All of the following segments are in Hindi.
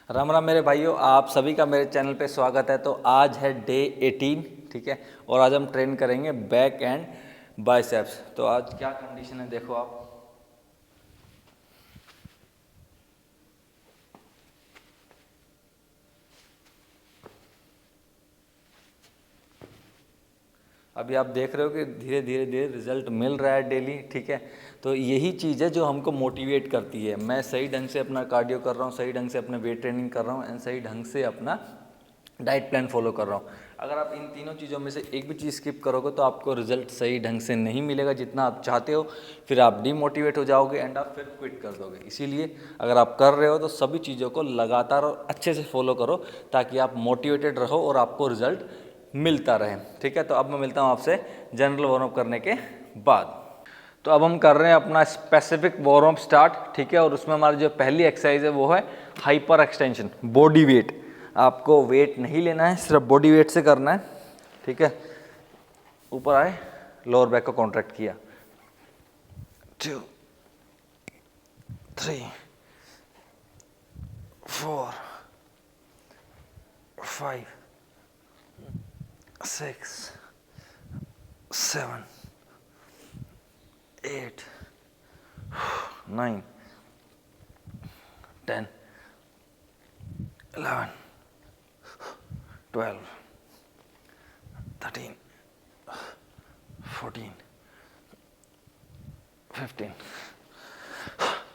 राम राम मेरे भाइयों, आप सभी का मेरे चैनल पे स्वागत है। तो आज है डे 18, ठीक है। और आज हम ट्रेन करेंगे बैक एंड बाइसेप्स। तो आज क्या कंडीशन है देखो आप। अभी आप देख रहे हो कि धीरे धीरे धीरे रिजल्ट मिल रहा है डेली, ठीक है। तो यही चीज़ है जो हमको मोटिवेट करती है। मैं सही ढंग से अपना कार्डियो कर रहा हूँ, सही ढंग से अपने वेट ट्रेनिंग कर रहा हूँ एंड सही ढंग से अपना डाइट प्लान फॉलो कर रहा हूँ। अगर आप इन तीनों चीज़ों में से एक भी चीज़ स्किप करोगे तो आपको रिजल्ट सही ढंग से नहीं मिलेगा जितना आप चाहते हो। फिर आप डीमोटिवेट हो जाओगे एंड आप फिर क्विट कर दोगे। इसीलिए अगर आप कर रहे हो तो सभी चीज़ों को लगातार और अच्छे से फॉलो करो ताकि आप मोटिवेटेड रहो और आपको रिजल्ट मिलता रहे, ठीक है। तो अब मैं मिलता हूँ आपसे जनरल वार्म अप करने के बाद। तो अब हम कर रहे हैं अपना स्पेसिफिक वार्म अप स्टार्ट, ठीक है। और उसमें हमारी जो पहली एक्सरसाइज है वो है हाइपर एक्सटेंशन बॉडी वेट। आपको वेट नहीं लेना है, सिर्फ बॉडी वेट से करना है, ठीक है। ऊपर आए, लोअर बैक को कॉन्ट्रैक्ट किया, 2 3 4 5 6 7 8 9 10 11 12 13 14 15।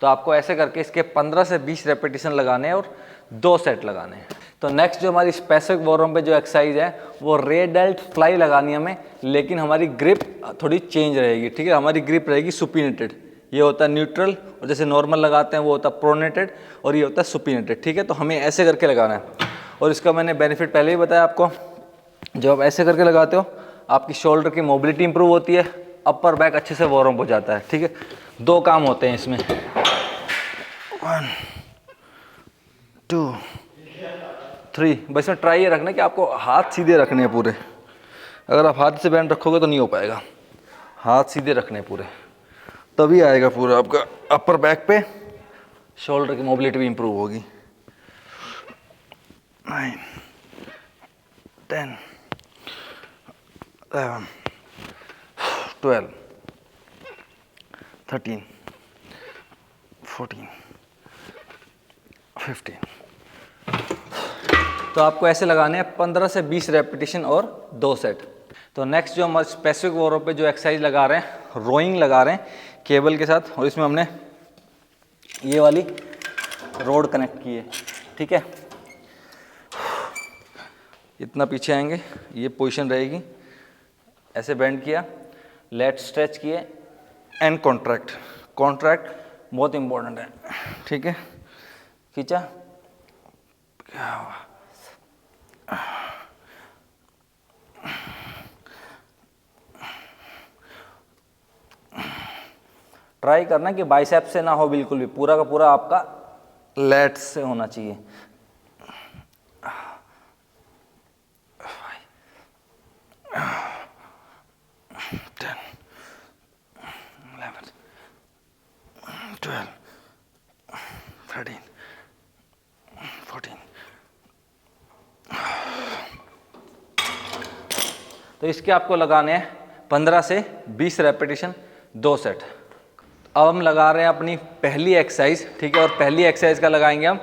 तो आपको ऐसे करके इसके 15 से 20 रेपिटेशन लगाने हैं और 2 सेट लगाने हैं। तो नेक्स्ट जो हमारी स्पेसिफिक वार्म पे जो एक्सरसाइज है वो रे डेल्ट फ्लाई लगानी है हमें, लेकिन हमारी ग्रिप थोड़ी चेंज रहेगी, ठीक है। हमारी ग्रिप रहेगी सुपिनेटेड। ये होता है न्यूट्रल, और जैसे नॉर्मल लगाते हैं वो होता है प्रोनेटेड, और ये होता है सुपिनेटेड, ठीक है। तो हमें ऐसे करके लगाना है। और इसका मैंने बेनिफिट पहले ही बताया आपको। जब आप ऐसे करके लगाते हो आपकी शोल्डर की मोबिलिटी इंप्रूव होती है, अपर बैक अच्छे से वार्म अप हो जाता है, ठीक है। 2 काम होते हैं इसमें, 1 2 3। बस में ट्राई ये रखना कि आपको हाथ सीधे रखने हैं पूरे। अगर आप हाथ से बैंड रखोगे तो नहीं हो पाएगा। हाथ सीधे रखने हैं पूरे, तभी आएगा पूरा आपका अपर बैक पे, शोल्डर की मोबिलिटी भी इंप्रूव होगी। 9 10 11 12 13 14 15। तो आपको ऐसे लगाने हैं 15 से 20 रेपिटेशन और 2 सेट। तो नेक्स्ट जो हम स्पेसिफिक वार्म पे जो एक्सरसाइज लगा रहे हैं, रोइंग लगा रहे हैं केबल के साथ, और इसमें हमने ये वाली रोड कनेक्ट की है, ठीक है। इतना पीछे आएंगे, ये पोजीशन रहेगी, ऐसे बेंड किया, लेट स्ट्रेच किए एंड कॉन्ट्रैक्ट। कॉन्ट्रैक्ट बहुत इंपॉर्टेंट है, ठीक है। खींचा, क्या हुआ, ट्राई करना कि बाइसेप से ना हो बिल्कुल भी, पूरा का पूरा आपका लेट्स से होना चाहिए। 10 11 12 13 14। तो इसके आपको लगाने हैं 15 से 20 रेपिटेशन, 2 सेट। अब हम लगा रहे हैं अपनी पहली एक्सरसाइज, ठीक है। और पहली एक्सरसाइज का लगाएंगे हम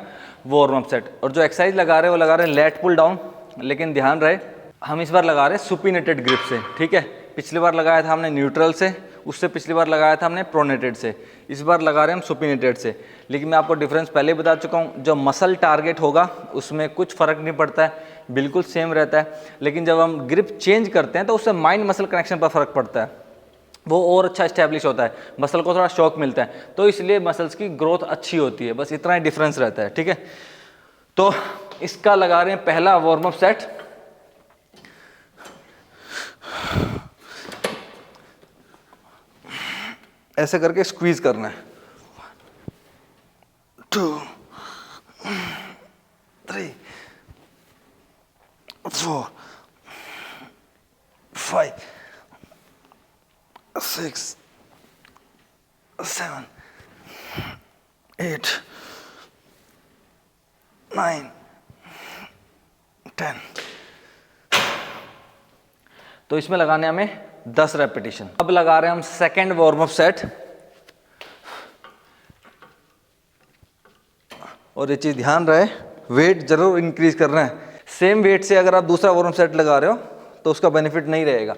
वार्म अप सेट। और जो एक्सरसाइज लगा रहे हैं वो लगा रहे हैं लेट पुल डाउन, लेकिन ध्यान रहे हम इस बार लगा रहे हैं सुपिनेटेड ग्रिप से, ठीक है। पिछली बार लगाया था हमने न्यूट्रल से, उससे पिछली बार लगाया था हमने प्रोनेटेड से, इस बार लगा रहे हैं हम सुपिनेटेड से। लेकिन मैं आपको डिफरेंस पहले ही बता चुका हूँ, जो मसल टारगेट होगा उसमें कुछ फर्क नहीं पड़ता है, बिल्कुल सेम रहता है। लेकिन जब हम ग्रिप चेंज करते हैं तो उससे माइंड मसल कनेक्शन पर फर्क पड़ता है, वो और अच्छा इस्टेब्लिश होता है, मसल को थोड़ा शॉक मिलता है, तो इसलिए मसल्स की ग्रोथ अच्छी होती है। बस इतना ही डिफरेंस रहता है, ठीक है। तो इसका लगा रहे हैं पहला वार्म अप सेट। ऐसे करके स्क्वीज करना है, 2 3 4 5 6 7 8 9, 10। तो इसमें लगाने हमें 10 रेपिटेशन। अब लगा रहे हैं हम सेकेंड वार्म अप सेट। और ये चीज ध्यान रहे, वेट जरूर इंक्रीज करना है। सेम वेट से अगर आप दूसरा वार्म अप सेट लगा रहे हो तो उसका बेनिफिट नहीं रहेगा।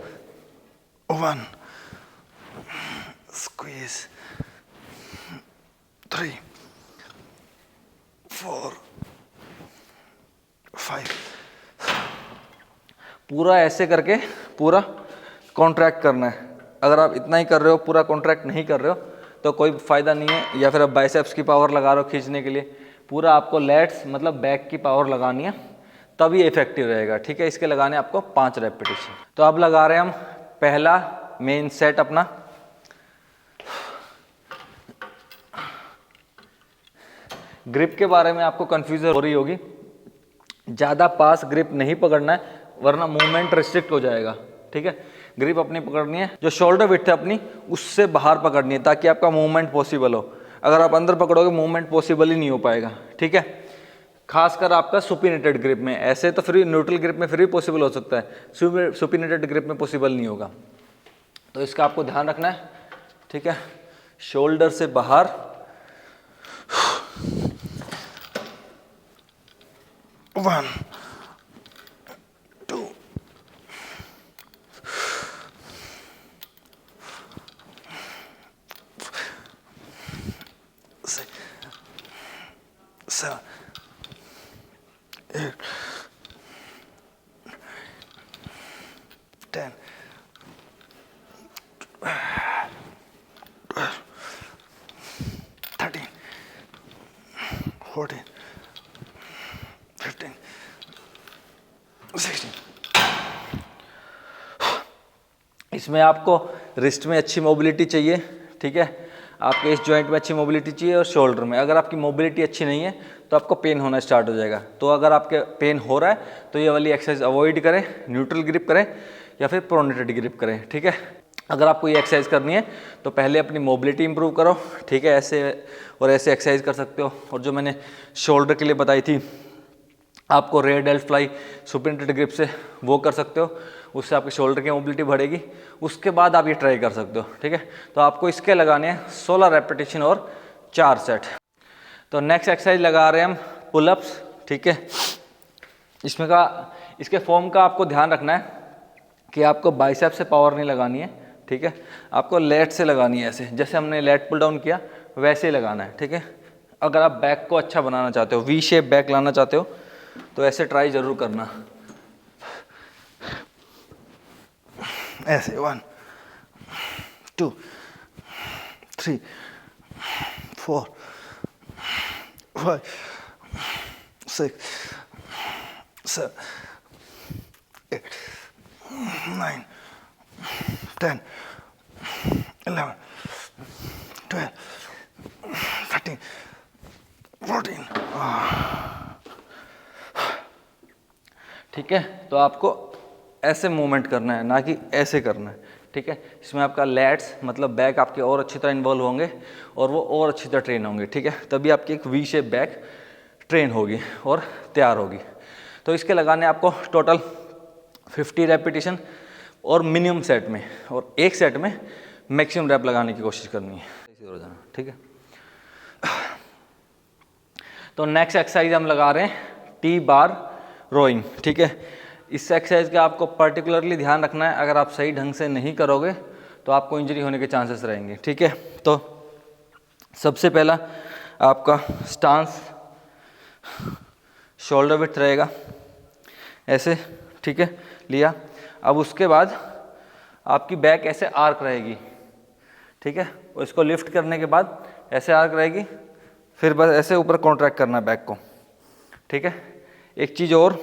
1, स्क्वीज, 3, 4, 5। पूरा ऐसे करके पूरा कॉन्ट्रैक्ट करना है। अगर आप इतना ही कर रहे हो, पूरा कॉन्ट्रैक्ट नहीं कर रहे हो, तो कोई फायदा नहीं है। या फिर आप बाइसेप्स की पावर लगा रहे हो खींचने के लिए, पूरा आपको लेट्स मतलब बैक की पावर लगानी है, तभी इफेक्टिव रहेगा। ठीक है, इसके लगाने आपको 5 रेपिटेशन। तो अब लगा रहे हैं हम पहला मेन सेट अपना। ग्रिप के बारे में आपको कंफ्यूजन हो रही होगी, ज़्यादा पास ग्रिप नहीं पकड़ना है वरना मूवमेंट रिस्ट्रिक्ट हो जाएगा। ठीक है, ग्रिप अपनी पकड़नी है जो शोल्डर विड्थ है अपनी उससे बाहर पकड़नी है, ताकि आपका मूवमेंट पॉसिबल हो। अगर आप अंदर पकड़ोगे मूवमेंट पॉसिबल ही नहीं हो पाएगा। ठीक है, खासकर आपका सुपिनेटेड ग्रिप में। ऐसे तो फ्री न्यूट्रल ग्रिप में फ्री पॉसिबल हो सकता है, सुपिनेटेड ग्रिप में पॉसिबल नहीं होगा। तो इसका आपको ध्यान रखना है। ठीक है, शोल्डर से बाहर, 1, 2, 6, 7, 8, 10, 12, 13, 14, 15, 16। इसमें आपको रिस्ट में अच्छी मोबिलिटी चाहिए। ठीक है, आपके इस जॉइंट में अच्छी मोबिलिटी चाहिए और शोल्डर में। अगर आपकी मोबिलिटी अच्छी नहीं है तो आपको पेन होना स्टार्ट हो जाएगा। तो अगर आपके पेन हो रहा है तो ये वाली एक्सरसाइज अवॉइड करें, न्यूट्रल ग्रिप करें या फिर प्रोनेटेड ग्रिप करें। ठीक है, अगर आपको ये एक्सरसाइज करनी है तो पहले अपनी मोबिलिटी इंप्रूव करो। ठीक है, ऐसे और ऐसे एक्सरसाइज कर सकते हो। और जो मैंने शोल्डर के लिए बताई थी आपको rare dealt fly supinated grip से, वो कर सकते हो, उससे आपके शोल्डर की मोबिलिटी बढ़ेगी। उसके बाद आप ये ट्राई कर सकते हो। ठीक है, तो आपको इसके लगाने हैं 16 रेपिटेशन और 4 सेट। तो नेक्स्ट एक्सरसाइज लगा रहे हैं हम पुलअप्स। ठीक है, इसके फॉर्म का आपको ध्यान रखना है कि आपको बाइसेप से पावर नहीं लगानी है। ठीक है, आपको लेट से लगानी है, ऐसे जैसे हमने लेट पुल डाउन किया वैसे ही लगाना है। ठीक है, अगर आप बैक को अच्छा बनाना चाहते हो, वी शेप बैक लाना चाहते हो, तो ऐसे ट्राई जरूर करना। ऐसे 1, 2, 3, 4, 5, 6, 7, 8, 9, 10, 11, 12, 13, 14। ठीक है, तो आपको ऐसे मूवमेंट करना है, ना कि ऐसे करना है। ठीक है, इसमें आपका लैट्स मतलब बैक आपके और अच्छी तरह इन्वॉल्व होंगे और वो और अच्छी तरह ट्रेन होंगे। ठीक है, तभी आपकी एक वी शेप बैक ट्रेन होगी और तैयार होगी। तो इसके लगाने आपको टोटल 50 रेपिटेशन और मिनिमम सेट में, और एक सेट में मैक्सिमम रैप लगाने की कोशिश करनी है। ठीक है, तो नेक्स्ट एक्सरसाइज हम लगा रहे हैं टी बार रोइंग। ठीक है, इस एक्सरसाइज का आपको पर्टिकुलरली ध्यान रखना है। अगर आप सही ढंग से नहीं करोगे तो आपको इंजरी होने के चांसेस रहेंगे। ठीक है, तो सबसे पहला आपका स्टांस शोल्डर विड्थ रहेगा ऐसे। ठीक है, लिया। अब उसके बाद आपकी बैक ऐसे आर्क रहेगी। ठीक है, और इसको लिफ्ट करने के बाद ऐसे आर्क रहेगी, फिर बस ऐसे ऊपर कॉन्ट्रैक्ट करना है बैक को। ठीक है, एक चीज़ और,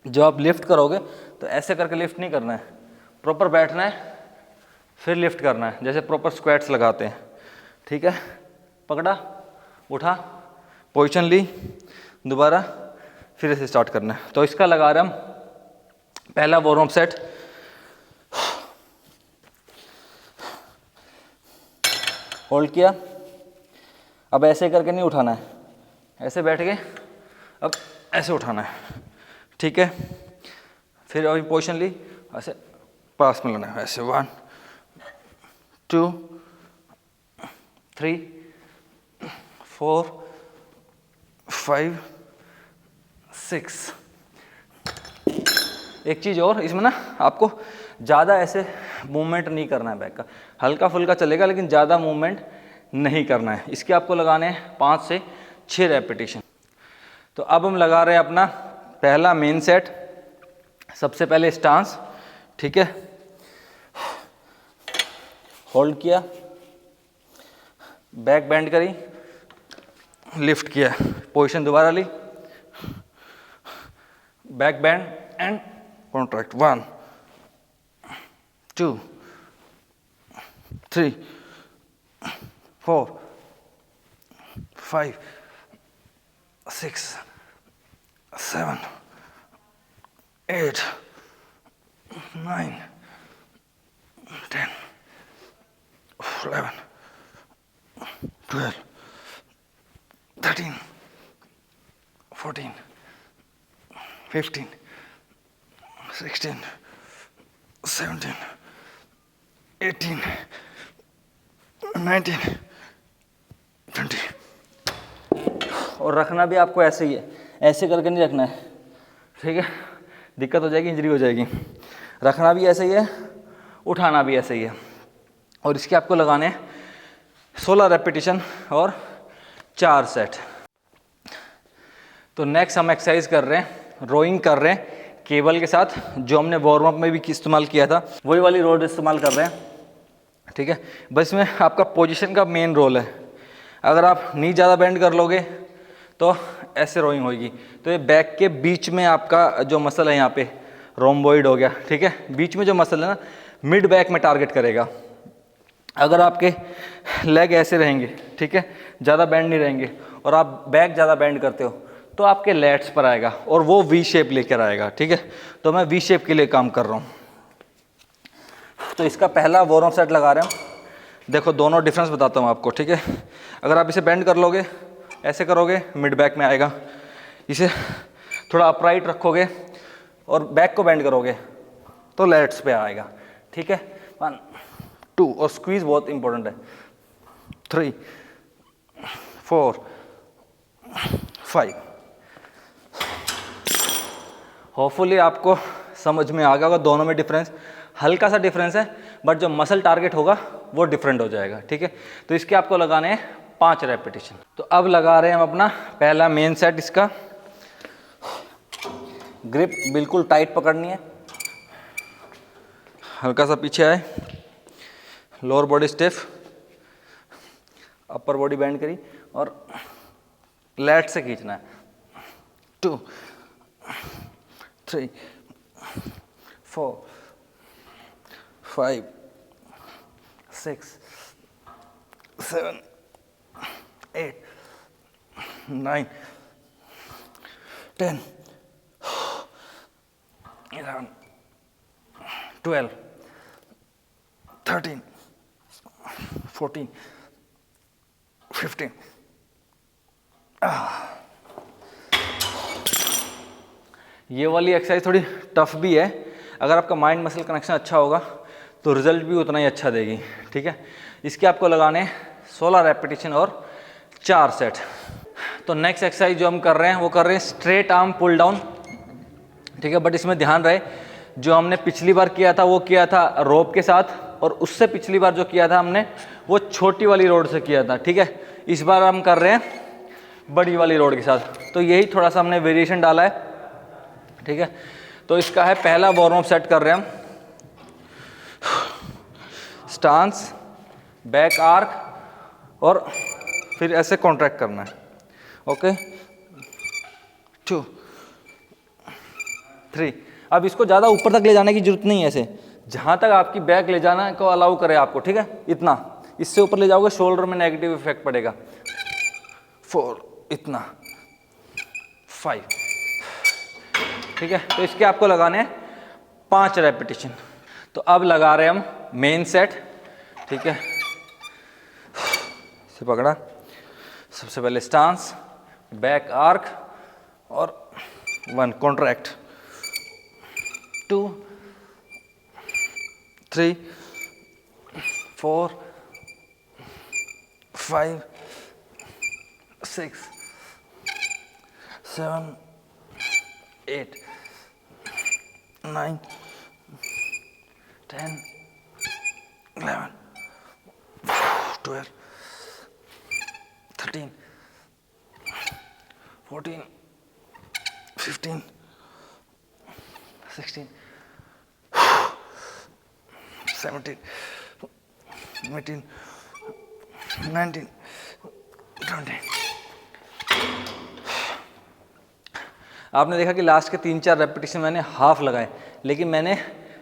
जब आप लिफ्ट करोगे तो ऐसे करके लिफ्ट नहीं करना है, प्रॉपर बैठना है फिर लिफ्ट करना है, जैसे प्रॉपर स्क्वाट्स लगाते हैं। ठीक है, पकड़ा, उठा, पोजीशन ली, दोबारा फिर ऐसे स्टार्ट करना है। तो इसका लगा रहे हम पहला वार्म अप सेट। होल्ड किया, अब ऐसे करके नहीं उठाना है, ऐसे बैठ के अब ऐसे उठाना है, ठीक है। फिर अभी पोजीशन ली, ऐसे पास में लाना है, ऐसे 1 2 3 4 5 6। एक चीज़ और, इसमें ना आपको ज़्यादा ऐसे मूवमेंट नहीं करना है बैक का, हल्का फुल्का चलेगा लेकिन ज़्यादा मूवमेंट नहीं करना है। इसके आपको लगाने हैं 5 से 6 रेपिटेशन। तो अब हम लगा रहे हैं अपना पहला मेन सेट। सबसे पहले स्टांस, ठीक है, होल्ड किया, बैक बेंड करी, लिफ्ट किया, पोजीशन दोबारा ली, बैक बेंड एंड कॉन्ट्रैक्ट, 1 2 3 4 5 6 7 8 9 10 11 12 13 14 15 16 17 18 19 20। और रखना भी आपको ऐसे ही है, ऐसे करके नहीं रखना है, ठीक है, दिक्कत हो जाएगी, इंजरी हो जाएगी। रखना भी ऐसे ही है, उठाना भी ऐसे ही है। और इसके आपको लगाने हैं 16 रेपिटेशन और 4 सेट। तो नेक्स्ट हम एक्सरसाइज कर रहे हैं, रोइंग कर रहे हैं केबल के साथ, जो हमने वार्म अप में भी इस्तेमाल किया था, वही वाली रोड इस्तेमाल कर रहे हैं, ठीक है। बस इसमें आपका पोजीशन का मेन रोल है। अगर आप नी ज़्यादा बेंड कर लोगे तो ऐसे रोइंग होगी। तो ये बैक के बीच में आपका जो मसल है, यहाँ पे रोम्बोइड हो गया, ठीक है, बीच में जो मसल है ना, मिड बैक में टारगेट करेगा। अगर आपके लेग ऐसे रहेंगे, ठीक है, ज़्यादा बेंड नहीं रहेंगे, और आप बैक ज़्यादा बेंड करते हो, तो आपके लैट्स पर आएगा और वो वी शेप लेकर आएगा, ठीक है। तो मैं वी शेप के लिए काम कर रहा हूँ। तो इसका पहला वार्म अप सेट लगा रहे हैं। देखो दोनों डिफरेंस बताता हूँ आपको, ठीक है। अगर आप इसे बेंड कर लोगे, ऐसे करोगे, मिड बैक में आएगा। इसे थोड़ा अपराइट रखोगे और बैक को बेंड करोगे तो लैट्स पे आएगा, ठीक है। 1 2, और स्क्वीज बहुत इंपॉर्टेंट है, 3 4 5। होपफुली आपको समझ में आ गया होगा, दोनों में डिफरेंस हल्का सा डिफरेंस है, बट जो मसल टारगेट होगा वो डिफरेंट हो जाएगा, ठीक है। तो इसके आपको लगाने हैं 5 रेपिटेशन। तो अब लगा रहे हैं हम अपना पहला मेन सेट। इसका ग्रिप बिल्कुल टाइट पकड़नी है, हल्का सा पीछे आए, lower body stiff, upper body bend करी और लैट से खींचना है। 2 3 4 5 6 7 8 9 10 11 12 13 14 15। ये वाली एक्सरसाइज थोड़ी टफ भी है। अगर आपका माइंड मसल कनेक्शन अच्छा होगा तो रिजल्ट भी उतना ही अच्छा देगी, ठीक है। इसके आपको लगाने 16 रेपिटेशन और 4 सेट। तो नेक्स्ट एक्सरसाइज जो हम कर रहे हैं वो कर रहे हैं स्ट्रेट आर्म पुल डाउन, ठीक है। बट इसमें ध्यान रहे, जो हमने पिछली बार किया था वो किया था रोप के साथ, और उससे पिछली बार जो किया था हमने वो छोटी वाली रोड से किया था, ठीक है। इस बार हम कर रहे हैं बड़ी वाली रोड के साथ, तो यही थोड़ा सा हमने वेरिएशन डाला है, ठीक है। तो इसका है पहला वार्म अप सेट कर रहे हैं हम, स्टांस, बैक आर्क और फिर ऐसे कॉन्ट्रैक्ट करना है, ओके। 2 3। अब इसको ज़्यादा ऊपर तक ले जाने की जरूरत नहीं है, ऐसे जहाँ तक आपकी बैक ले जाना को अलाउ करे आपको, ठीक है, इतना। इससे ऊपर ले जाओगे शोल्डर में नेगेटिव इफेक्ट पड़ेगा। 4, इतना, 5, ठीक है। तो इसके आपको लगाने हैं 5 रेपिटेशन। तो अब लगा रहे हैं हम मेन सेट, ठीक है। इसे पकड़ा, सबसे पहले स्टांस, बैक आर्क और 1 कॉन्ट्रैक्ट, 2 3 4 5 6 7 8 9 10 11 12 13 14 15 16 17 18 19 20। आपने देखा कि लास्ट के 3-4 रेपिटेशन मैंने हाफ लगाए, लेकिन मैंने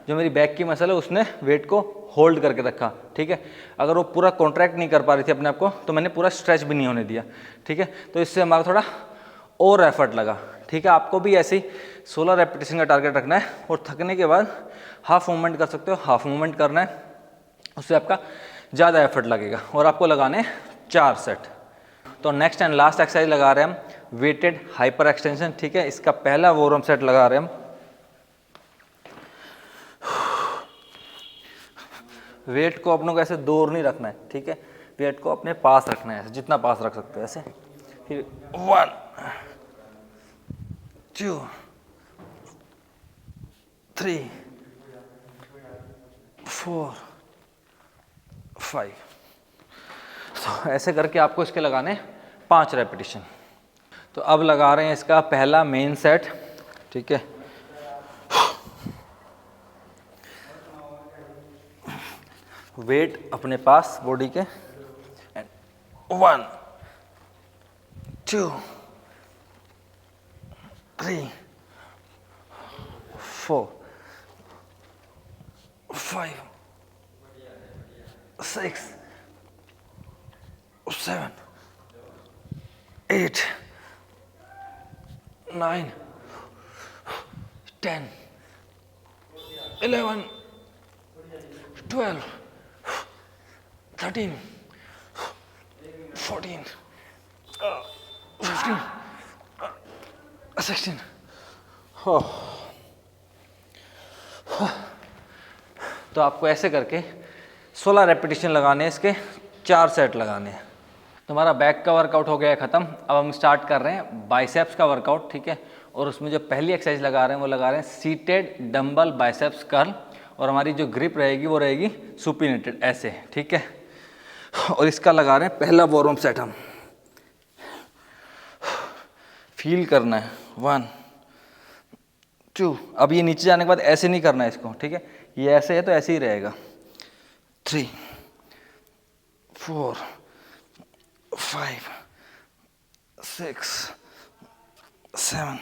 जो मेरी बैक की मसल है उसने वेट को होल्ड करके रखा, ठीक है। अगर वो पूरा कॉन्ट्रैक्ट नहीं कर पा रही थी अपने आप को, तो मैंने पूरा स्ट्रेच भी नहीं होने दिया, ठीक है। तो इससे हमारा थोड़ा और एफर्ट लगा, ठीक है। आपको भी ऐसे ही 16 रेपिटेशन का टारगेट रखना है, और थकने के बाद हाफ मूवमेंट कर सकते हो, हाफ मूवमेंट करना है, उससे आपका ज़्यादा एफर्ट लगेगा, और आपको लगाने 4 सेट। तो नेक्स्ट एंड लास्ट एक्सरसाइज लगा रहे हैं हम वेटेड हाइपर एक्सटेंशन, ठीक है। इसका पहला वॉर्म सेट लगा रहे हैं हम। वेट को अपनों को ऐसे दूर नहीं रखना है, ठीक है। वेट को अपने पास रखना है, जितना पास रख सकते हो ऐसे। फिर 1 2 3 4 5। तो ऐसे करके आपको इसके लगाने 5 रेपिटेशन। तो अब लगा रहे हैं इसका पहला मेन सेट, ठीक है। वेट अपने पास बॉडी के, 1 2 3 4 5 6 7 8 9 10 11 12 13 14 15 16। तो आपको ऐसे करके 16 रेपिटेशन लगाने हैं, इसके 4 सेट लगाने हैं। तो हमारा बैक का वर्कआउट हो गया है ख़त्म। अब हम स्टार्ट कर रहे हैं बाइसेप्स का वर्कआउट, ठीक है। और उसमें जो पहली एक्सरसाइज लगा रहे हैं वो लगा रहे हैं सीटेड डंबल बाइसेप्स कर्ल, और हमारी जो ग्रिप रहेगी वो रहेगी सुपिनेटेड ऐसे, ठीक है। और इसका लगा रहे हैं पहला वॉर्म सेट हम। फील करना है 1 2। अब ये नीचे जाने के बाद ऐसे नहीं करना है इसको, ठीक है। ये ऐसे है तो ऐसे ही रहेगा। 3 4 5 6 7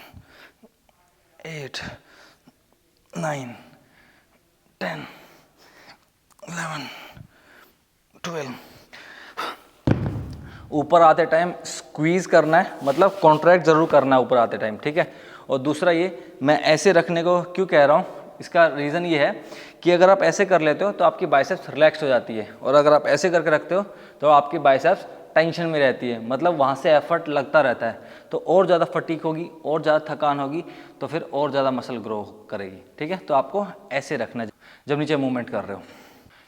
8 9 10 11 12। ऊपर आते टाइम स्क्वीज करना है, मतलब कॉन्ट्रैक्ट जरूर करना है ऊपर आते टाइम, ठीक है। और दूसरा ये मैं ऐसे रखने को क्यों कह रहा हूँ, इसका रीज़न ये है कि अगर आप ऐसे कर लेते हो तो आपकी बाइसेप्स रिलैक्स हो जाती है, और अगर आप ऐसे करके रखते हो तो आपकी बाइसेप्स टेंशन में रहती है, मतलब वहाँ से एफर्ट लगता रहता है, तो और ज़्यादा फटीक होगी, और ज़्यादा थकान होगी, तो फिर और ज़्यादा मसल ग्रो करेगी, ठीक है। तो आपको ऐसे रखना है जब नीचे मूवमेंट कर रहे हो।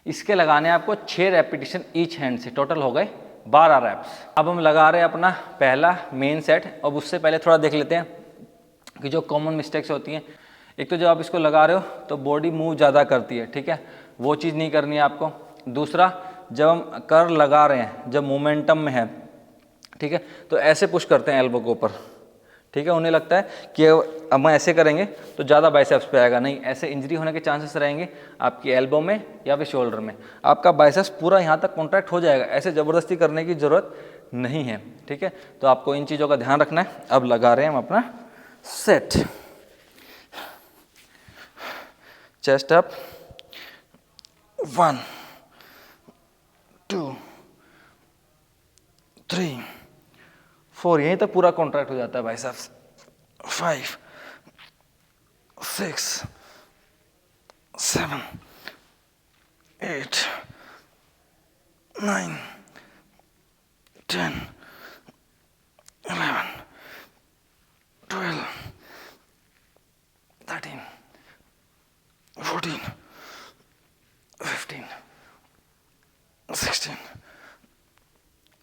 इसके लगाने आपको 6 रेपिटेशन ईच हैंड से, टोटल हो गए 12 रैप्स। अब हम लगा रहे हैं अपना पहला मेन सेट। अब उससे पहले थोड़ा देख लेते हैं कि जो कॉमन मिस्टेक्स होती हैं। एक तो जब आप इसको लगा रहे हो तो बॉडी मूव ज़्यादा करती है, ठीक है, वो चीज़ नहीं करनी है आपको। दूसरा, जब हम कर्ल लगा रहे हैं, जब मोमेंटम में है, ठीक है, तो ऐसे पुश करते हैं एल्बो के ऊपर, ठीक है। उन्हें लगता है कि अब हम ऐसे करेंगे तो ज़्यादा बाइसेप्स पे आएगा, नहीं, ऐसे इंजरी होने के चांसेस रहेंगे आपकी एल्बो में या फिर शोल्डर में। आपका बाइसेप्स पूरा यहाँ तक कॉन्ट्रैक्ट हो जाएगा, ऐसे ज़बरदस्ती करने की ज़रूरत नहीं है, ठीक है। तो आपको इन चीज़ों का ध्यान रखना है। अब लगा रहे हैं हम अपना सेट। चेस्ट अप, 1 2 3 4, यहीं तक पूरा कॉन्ट्रैक्ट हो जाता है बाइसेप्स। 5 6 7 8 9 10 11 12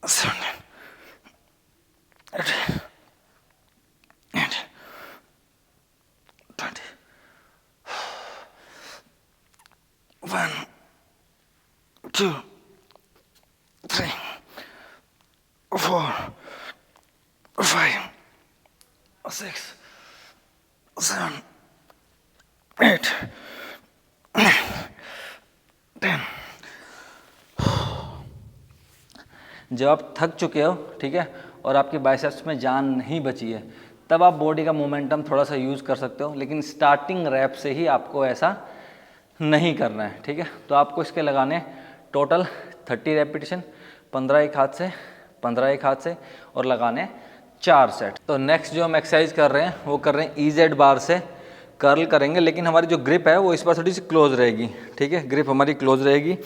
17, 18, 19, 20. 1, 2, 3, 4, 5, 6, 7, 8, 9, 10. जब आप थक चुके हो, ठीक है, और आपकी बाइसेप्स में जान नहीं बची है, तब आप बॉडी का मोमेंटम थोड़ा सा यूज़ कर सकते हो, लेकिन स्टार्टिंग रैप से ही आपको ऐसा नहीं करना है, ठीक है। तो आपको इसके लगाने टोटल 30 रेपिटेशन, 15 एक हाथ से, 15 एक हाथ से, और लगाने 4 सेट। तो नेक्स्ट जो हम एक्सरसाइज कर रहे हैं वो कर रहे हैं EZ बार से कर्ल करेंगे, लेकिन हमारी जो ग्रिप है वो इस बार थोड़ी सी क्लोज रहेगी, ठीक है, ग्रिप हमारी क्लोज रहेगी।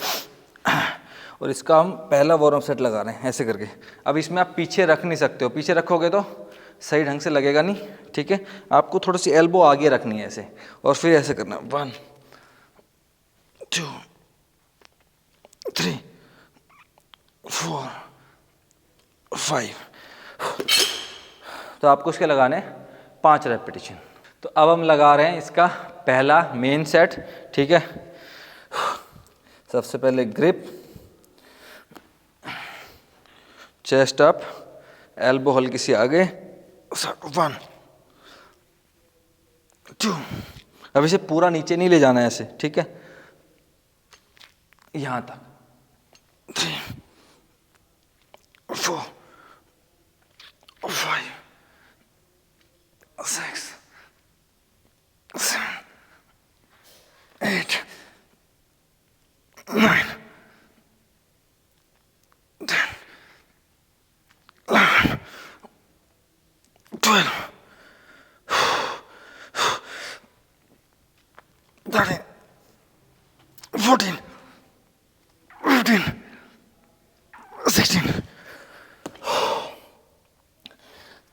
और इसका हम पहला वार्म सेट लगा रहे हैं ऐसे करके। अब इसमें आप पीछे रख नहीं सकते हो, पीछे रखोगे तो सही ढंग से लगेगा नहीं, ठीक है। आपको थोड़ी सी एल्बो आगे रखनी है ऐसे, और फिर ऐसे करना 1, 2, 3, 4, 5। तो आपको इसके लगाने 5 रेपिटेशन। तो अब हम लगा रहे हैं इसका पहला मेन सेट, ठीक है। सबसे पहले ग्रिप, चेस्ट अप, एल्बो हल्की सी आगे, 1, 2. अब इसे पूरा नीचे नहीं ले जाना है ऐसे, ठीक है, यहां तक। 3, 4, 5, 6, 7, 8, 9, 10, 11, 12, 13, 14, 15, 16.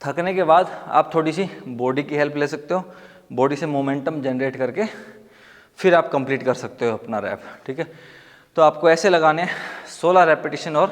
थकने के बाद आप थोड़ी सी बॉडी की हेल्प ले सकते हो, बॉडी से मोमेंटम जनरेट करके फिर आप कंप्लीट कर सकते हो अपना रैप, ठीक है। तो आपको ऐसे लगाने हैं 16 रेपिटेशन और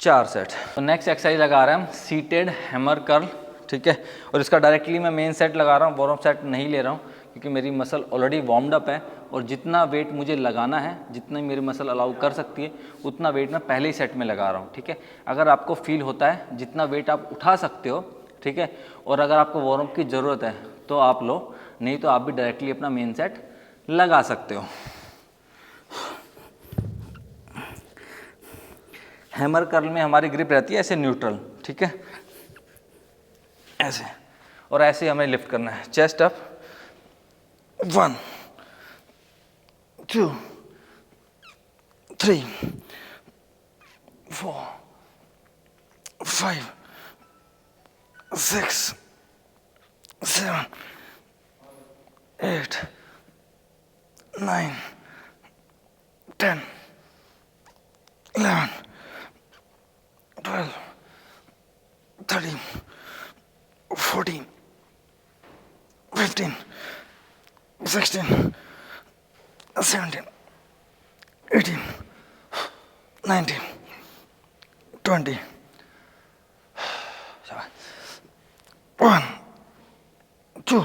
4 सेट। तो नेक्स्ट एक्सरसाइज लगा रहे हैं हम सीटेड हैमर कर्ल, ठीक है। और इसका डायरेक्टली मैं मेन सेट लगा रहा हूँ, वार्म सेट नहीं ले रहा हूँ, क्योंकि मेरी मसल ऑलरेडी वार्म्ड अप है, और जितना वेट मुझे लगाना है, जितना मेरी मसल अलाउ कर सकती है, उतना वेट मैं पहले ही सेट में लगा रहा हूँ, ठीक है। अगर आपको फील होता है जितना वेट आप उठा सकते हो, ठीक है, और अगर आपको वार्म अप की ज़रूरत है तो आप लो, नहीं तो आप भी डायरेक्टली अपना मेन सेट लगा सकते हो। हैमर कर्ल में हमारी ग्रिप रहती है ऐसे न्यूट्रल, ठीक है, ऐसे, और ऐसे हमें लिफ्ट करना है। Chest up, 1, 2, 3, 4, 5, 6, 7, 8, 9, 10, 11, 12, 13, 14, 15, 16, 17, 18, 19, 20. 1, 2,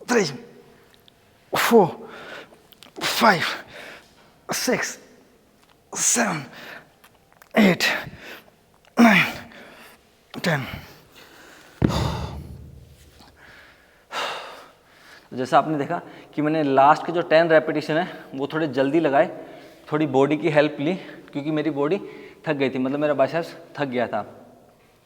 3, 4, 5, 6, 7, 8, 9, 10. जैसा आपने देखा कि मैंने लास्ट के जो 10 रेपिटेशन है वो थोड़े जल्दी लगाए, थोड़ी बॉडी की हेल्प ली, क्योंकि मेरी बॉडी थक गई थी, मतलब मेरा बाइसेप्स थक गया था,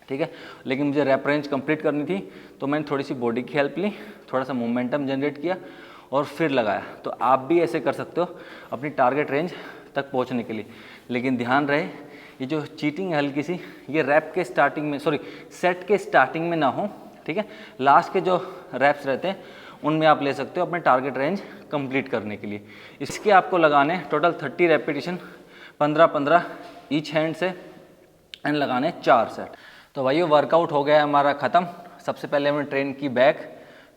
ठीक है। लेकिन मुझे रैप रेंज कंप्लीट करनी थी, तो मैंने थोड़ी सी बॉडी की हेल्प ली, थोड़ा सा मोमेंटम जनरेट किया और फिर लगाया। तो आप भी ऐसे कर सकते हो अपनी टारगेट रेंज तक पहुंचने के लिए। लेकिन ध्यान रहे, ये जो चीटिंग है हल्की सी, ये रैप के स्टार्टिंग में, सॉरी सेट के स्टार्टिंग में ना हो, ठीक है। लास्ट के जो रैप्स रहते हैं उनमें आप ले सकते हो अपने टारगेट रेंज कंप्लीट करने के लिए। इसके आपको लगाने टोटल 30 रेपिटेशन, 15-15 ईच हैंड से, एंड लगाने 4 सेट। तो भाई वर्कआउट हो गया हमारा ख़त्म। सबसे पहले हमने ट्रेन की बैक,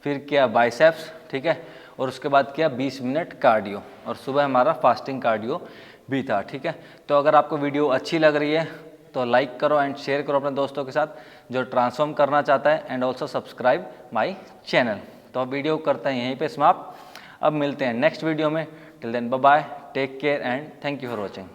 फिर किया बाइसेप्स, ठीक है, और उसके बाद किया 20 मिनट कार्डियो, और सुबह हमारा फास्टिंग कार्डियो भी था, ठीक है। तो अगर आपको वीडियो अच्छी लग रही है तो लाइक करो एंड शेयर करो अपने दोस्तों के साथ जो ट्रांसफॉर्म करना चाहता है, and also subscribe my channel. तो अब वीडियो करते हैं यहीं पे समाप्त, अब मिलते हैं नेक्स्ट वीडियो में। Till then bye bye, take care and thank you for watching.